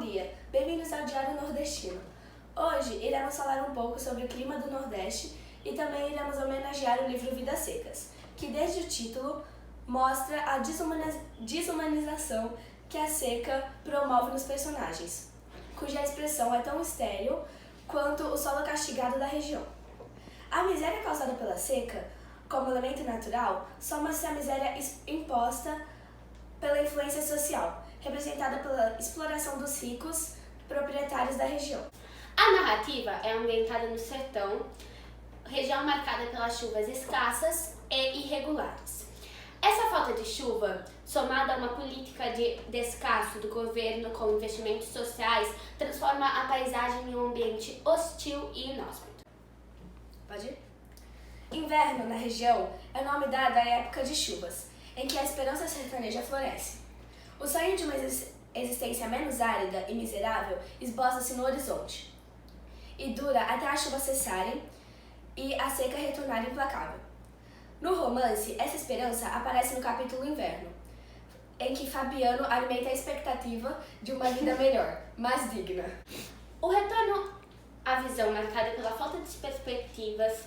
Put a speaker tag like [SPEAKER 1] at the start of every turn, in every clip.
[SPEAKER 1] dia, bem-vindos ao Diário Nordestino. Hoje iremos falar um pouco sobre o clima do Nordeste e também iremos homenagear o livro Vidas Secas, que desde o título mostra a desumanização que a seca promove nos personagens, cuja expressão é tão estéril quanto o solo castigado da região. A miséria causada pela seca, como elemento natural, soma-se à miséria imposta pela influência social, representada pela exploração dos ricos proprietários da região.
[SPEAKER 2] A narrativa é ambientada no sertão, região marcada pelas chuvas escassas e irregulares. Essa falta de chuva, somada a uma política de descaso do governo com investimentos sociais, transforma a paisagem em um ambiente hostil e inóspito.
[SPEAKER 1] Pode ir? Inverno na região é o nome dado à época de chuvas, em que a esperança sertaneja floresce. O sonho de uma existência menos árida e miserável esboça-se no horizonte e dura até as chuvas cessarem e a seca retornar implacável. No romance, essa esperança aparece no capítulo Inverno, em que Fabiano alimenta a expectativa de uma vida melhor, mais digna.
[SPEAKER 2] O retorno à visão marcada pela falta de perspectivas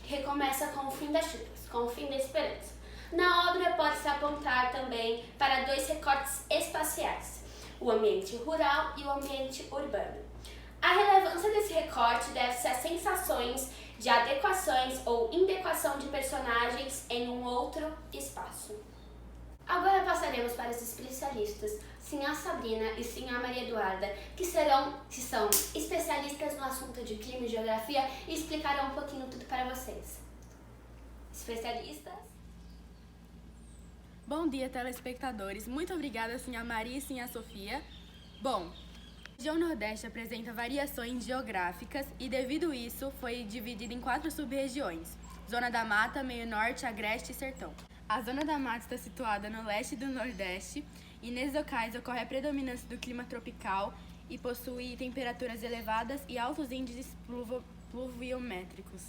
[SPEAKER 2] recomeça com o fim das chuvas, com o fim da esperança. Na obra pode-se apontar também para dois recortes espaciais, o ambiente rural e o ambiente urbano. A relevância desse recorte deve-se às sensações de adequações ou inadequação de personagens em um outro espaço. Agora passaremos para os especialistas, Sinhá Sabrina e Sinhá Maria Eduarda, que são especialistas no assunto de clima e geografia e explicarão um pouquinho tudo para vocês. Especialistas?
[SPEAKER 3] Bom dia, telespectadores. Muito obrigada, Sinhá Maria e Sinhá Sofia. Bom, a região Nordeste apresenta variações geográficas e, devido a isso, foi dividida em 4 sub-regiões: Zona da Mata, Meio Norte, Agreste e Sertão. A Zona da Mata está situada no leste do Nordeste e, nesses locais, ocorre a predominância do clima tropical e possui temperaturas elevadas e altos índices pluviométricos.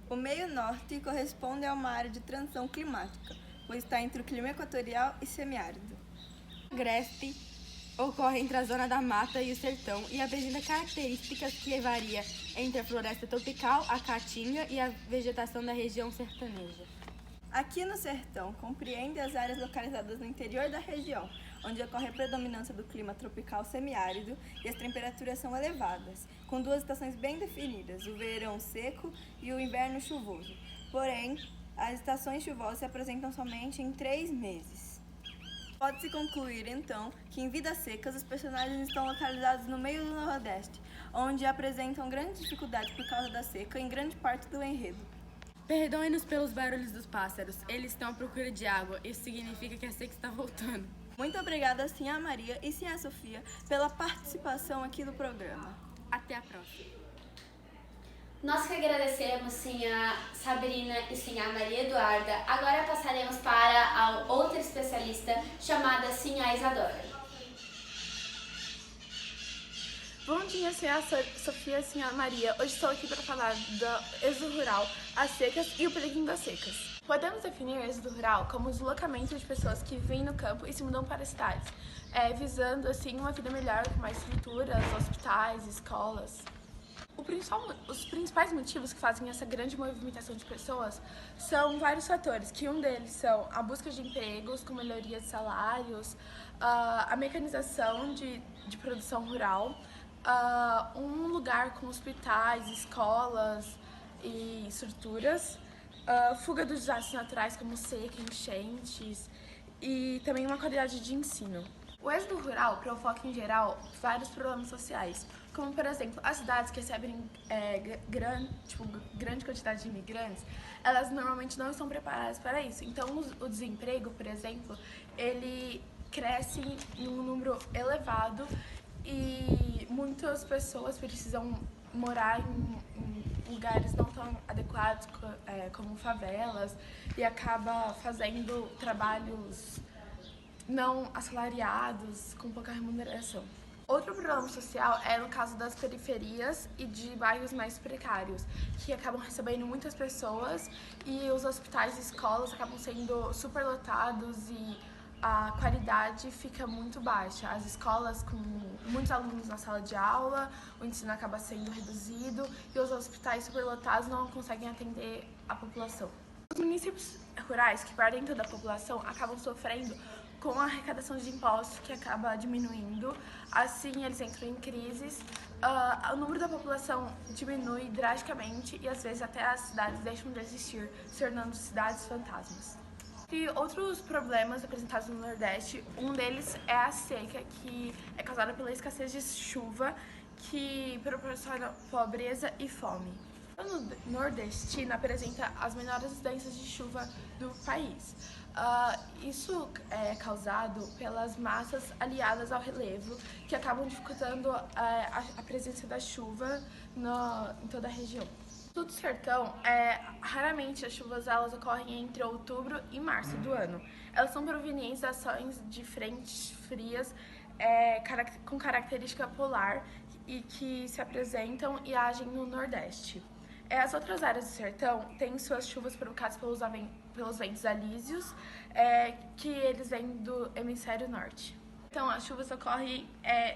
[SPEAKER 4] O Meio Norte corresponde a uma área de transição climática, pois está entre o clima equatorial e semiárido.
[SPEAKER 3] O Agreste ocorre entre a Zona da Mata e o Sertão e apresenta características que variam entre a floresta tropical, a caatinga e a vegetação da região sertaneja.
[SPEAKER 4] Aqui no Sertão, compreende as áreas localizadas no interior da região, onde ocorre a predominância do clima tropical semiárido e as temperaturas são elevadas, com 2 estações bem definidas, o verão seco e o inverno chuvoso. Porém, as estações chuvosas se apresentam somente em 3 meses. Pode-se concluir, então, que em Vidas Secas os personagens estão localizados no meio do Nordeste, onde apresentam grande dificuldade por causa da seca em grande parte do enredo.
[SPEAKER 3] Perdoem-nos pelos barulhos dos pássaros, eles estão à procura de água, isso significa que a seca está voltando.
[SPEAKER 4] Muito obrigada, Sinhá Maria e Sinhá Sofia, pela participação aqui no programa.
[SPEAKER 3] Até a próxima.
[SPEAKER 2] Nós que agradecemos, Sinhá Sabrina e Sinhá Maria Eduarda. Agora passaremos para a outra especialista, chamada Sinhá Isadora.
[SPEAKER 5] Bom dia, Sinhá Sofia e Sinhá Maria. Hoje estou aqui para falar do êxodo rural, as secas e o perigo das secas. Podemos definir o êxodo rural como o deslocamento de pessoas que vivem no campo e se mudam para as cidades, visando assim uma vida melhor, com mais estruturas, hospitais, escolas. Os principais motivos que fazem essa grande movimentação de pessoas são vários fatores, que um deles são a busca de empregos com melhoria de salários, a mecanização de produção rural, um lugar com hospitais, escolas e estruturas, fuga dos desastres naturais como seca, enchentes e também uma qualidade de ensino. O êxodo rural provoca, em geral, vários problemas sociais, como, por exemplo, as cidades que recebem grande quantidade de imigrantes, elas normalmente não estão preparadas para isso. Então, o desemprego, por exemplo, ele cresce em um número elevado e muitas pessoas precisam morar em lugares não tão adequados, como favelas, e acaba fazendo trabalhos não assalariados, com pouca remuneração. Outro problema social é no caso das periferias e de bairros mais precários, que acabam recebendo muitas pessoas e os hospitais e escolas acabam sendo superlotados e a qualidade fica muito baixa. As escolas com muitos alunos na sala de aula, o ensino acaba sendo reduzido e os hospitais superlotados não conseguem atender a população. Os municípios rurais, que perdem toda a população, acabam sofrendo com a arrecadação de impostos, que acaba diminuindo. Assim, eles entram em crises, o número da população diminui drasticamente e, às vezes, até as cidades deixam de existir, se tornando cidades fantasmas. E outros problemas apresentados no Nordeste, um deles é a seca, que é causada pela escassez de chuva, que proporciona pobreza e fome. O nordestino apresenta as menores incidências de chuva do país. Isso é causado pelas massas aliadas ao relevo, que acabam dificultando a presença da chuva em toda a região. No sertão, raramente as chuvas elas ocorrem entre outubro e março do ano. Elas são provenientes de ações de frentes frias com característica polar e que se apresentam e agem no Nordeste. As outras áreas do sertão têm suas chuvas provocadas pelos ventos alísios, que eles vêm do hemisfério norte. Então, as chuvas ocorrem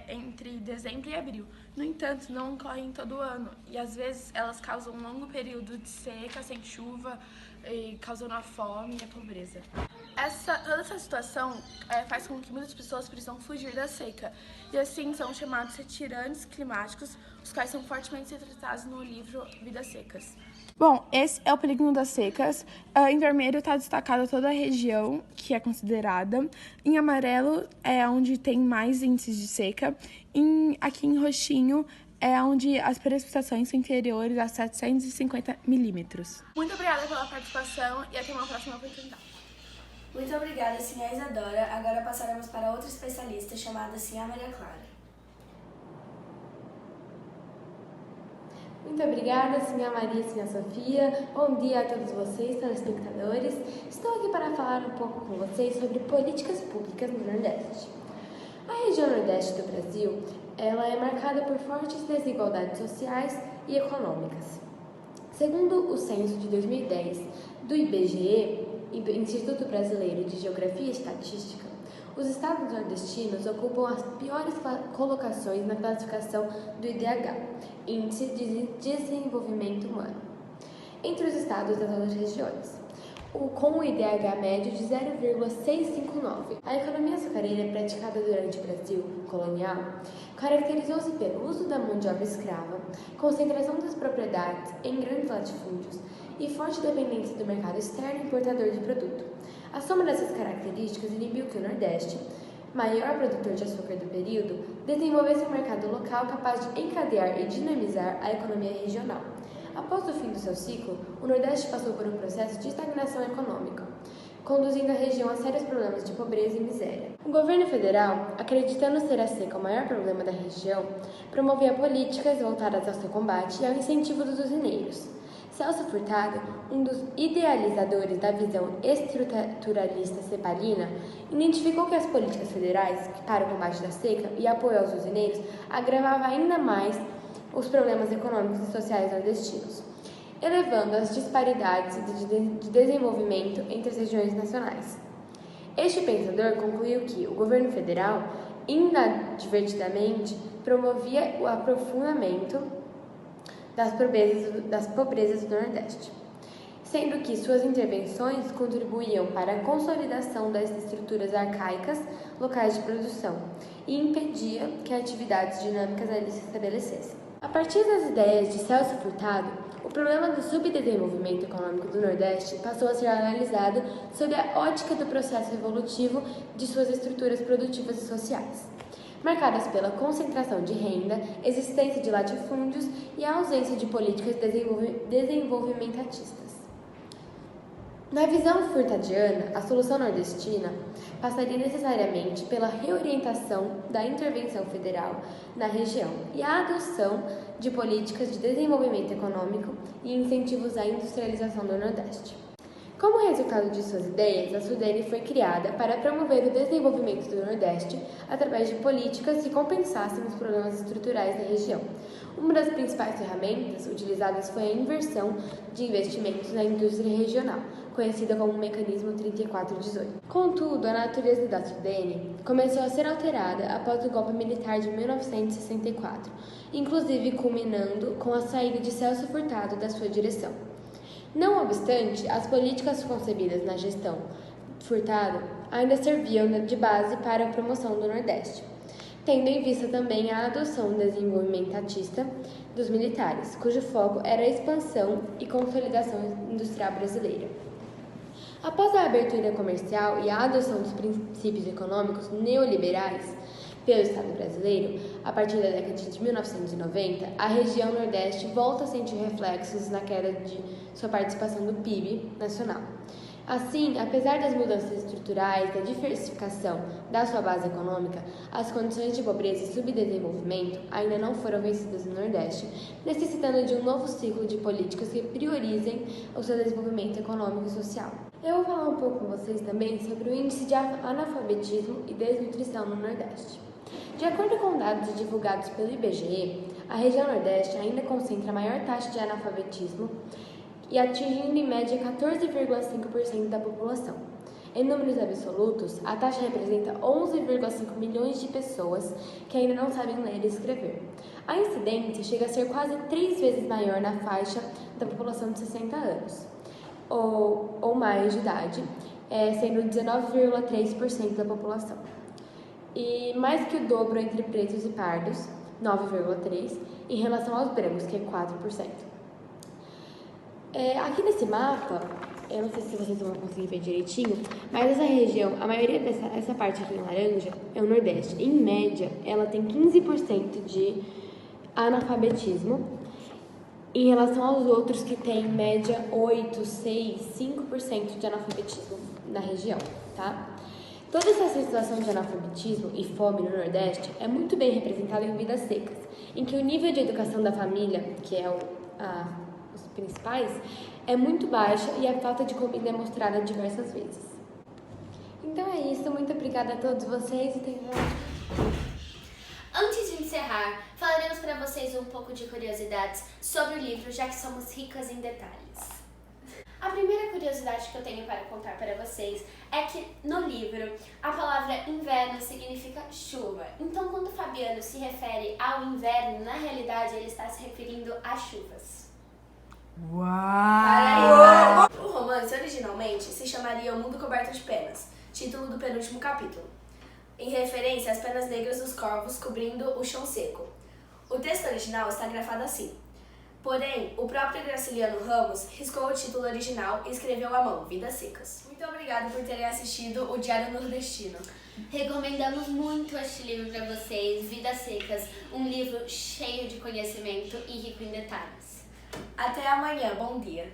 [SPEAKER 5] entre dezembro e abril. No entanto, não ocorrem todo ano e, às vezes, elas causam um longo período de seca, sem chuva, causando a fome e a pobreza. Toda essa situação faz com que muitas pessoas precisam fugir da seca e, assim, são chamados retirantes climáticos, os quais são fortemente retratados no livro Vidas Secas.
[SPEAKER 6] Bom, esse é o Polígono das Secas. Em vermelho está destacada toda a região que é considerada. Em amarelo é onde tem mais índices de seca. Aqui em roxinho é onde as precipitações são inferiores a 750 milímetros.
[SPEAKER 5] Muito obrigada pela participação e até uma próxima oportunidade.
[SPEAKER 1] Muito obrigada, Sinha Isadora. Agora passaremos para outra especialista chamada Sinha Maria Clara.
[SPEAKER 7] Muito obrigada, Sinha Maria e Sinha Sofia. Bom dia a todos vocês, telespectadores. Estou aqui para falar um pouco com vocês sobre políticas públicas no Nordeste. A região Nordeste do Brasil, ela é marcada por fortes desigualdades sociais e econômicas. Segundo o censo de 2010 do IBGE, Instituto Brasileiro de Geografia e Estatística, os estados nordestinos ocupam as piores colocações na classificação do IDH, Índice de Desenvolvimento Humano, entre os estados das outras regiões, com o IDH médio de 0,659. A economia açucareira praticada durante o Brasil colonial caracterizou-se pelo uso da mão de obra escrava, concentração das propriedades em grandes latifúndios e forte dependência do mercado externo importador de produto. A soma dessas características inibiu que o Nordeste, maior produtor de açúcar do período, desenvolvesse um mercado local capaz de encadear e dinamizar a economia regional. Após o fim do seu ciclo, o Nordeste passou por um processo de estagnação econômica, conduzindo a região a sérios problemas de pobreza e miséria. O governo federal, acreditando ser a seca o maior problema da região, promovia políticas voltadas ao seu combate e ao incentivo dos usineiros. Celso Furtado, um dos idealizadores da visão estruturalista cepalina, identificou que as políticas federais para o combate da seca e apoio aos usineiros agravavam ainda mais os problemas econômicos e sociais nordestinos, elevando as disparidades de desenvolvimento entre as regiões nacionais. Este pensador concluiu que o governo federal, inadvertidamente, promovia o aprofundamento das pobrezas do Nordeste, sendo que suas intervenções contribuíam para a consolidação das estruturas arcaicas locais de produção e impedia que atividades dinâmicas ali se estabelecessem. A partir das ideias de Celso Furtado, o problema do subdesenvolvimento econômico do Nordeste passou a ser analisado sob a ótica do processo evolutivo de suas estruturas produtivas e sociais, marcadas pela concentração de renda, existência de latifúndios e a ausência de políticas desenvolvimentatistas. Na visão furtadiana, a solução nordestina passaria necessariamente pela reorientação da intervenção federal na região e a adoção de políticas de desenvolvimento econômico e incentivos à industrialização do Nordeste. Como resultado de suas ideias, a Sudene foi criada para promover o desenvolvimento do Nordeste através de políticas que compensassem os problemas estruturais da região. Uma das principais ferramentas utilizadas foi a inversão de investimentos na indústria regional, conhecida como o mecanismo 3418. Contudo, a natureza da Sudene começou a ser alterada após o golpe militar de 1964, inclusive culminando com a saída de Celso Furtado da sua direção. Não obstante, as políticas concebidas na gestão Furtado ainda serviam de base para a promoção do Nordeste, tendo em vista também a adoção desenvolvimentista dos militares, cujo foco era a expansão e consolidação industrial brasileira. Após a abertura comercial e a adoção dos princípios econômicos neoliberais pelo Estado brasileiro, a partir da década de 1990, a região Nordeste volta a sentir reflexos na queda de sua participação do PIB nacional. Assim, apesar das mudanças estruturais, da diversificação da sua base econômica, as condições de pobreza e subdesenvolvimento ainda não foram vencidas no Nordeste, necessitando de um novo ciclo de políticas que priorizem o seu desenvolvimento econômico e social. Eu vou falar um pouco com vocês também sobre o índice de analfabetismo e desnutrição no Nordeste. De acordo com dados divulgados pelo IBGE, a região Nordeste ainda concentra a maior taxa de analfabetismo e atingindo em média 14,5% da população. Em números absolutos, a taxa representa 11,5 milhões de pessoas que ainda não sabem ler e escrever. A incidência chega a ser quase 3 vezes maior na faixa da população de 60 anos ou mais de idade, sendo 19,3% da população. E mais que o dobro entre pretos e pardos, 9,3%, em relação aos brancos, que é 4%. Aqui nesse mapa, eu não sei se vocês vão conseguir ver direitinho, mas essa região, a maioria essa parte aqui em laranja é o Nordeste. Em média, ela tem 15% de analfabetismo, em relação aos outros que tem em média 8, 6, 5% de analfabetismo na região, tá? Toda essa situação de analfabetismo e fome no Nordeste é muito bem representada em Vidas Secas, em que o nível de educação da família, que é os principais, é muito baixa e a falta de comida é mostrada diversas vezes. Então é isso, muito obrigada a todos vocês e tenham...
[SPEAKER 2] Antes de encerrar, falaremos para vocês um pouco de curiosidades sobre o livro, já que somos ricas em detalhes. A primeira curiosidade que eu tenho para contar para vocês é que no livro a palavra inverno significa chuva. Então, quando Fabiano se refere ao inverno, na realidade ele está se referindo a chuvas.
[SPEAKER 1] Uau! O romance originalmente se chamaria O Mundo Coberto de Penas, título do penúltimo capítulo, em referência às penas negras dos corvos cobrindo o chão seco. O texto original está grafado assim. Porém, o próprio Graciliano Ramos riscou o título original e escreveu à mão, Vidas Secas. Muito obrigada por terem assistido o Diário Nordestino.
[SPEAKER 2] Recomendamos muito este livro para vocês, Vidas Secas, um livro cheio de conhecimento e rico em detalhes.
[SPEAKER 1] Até amanhã, bom dia!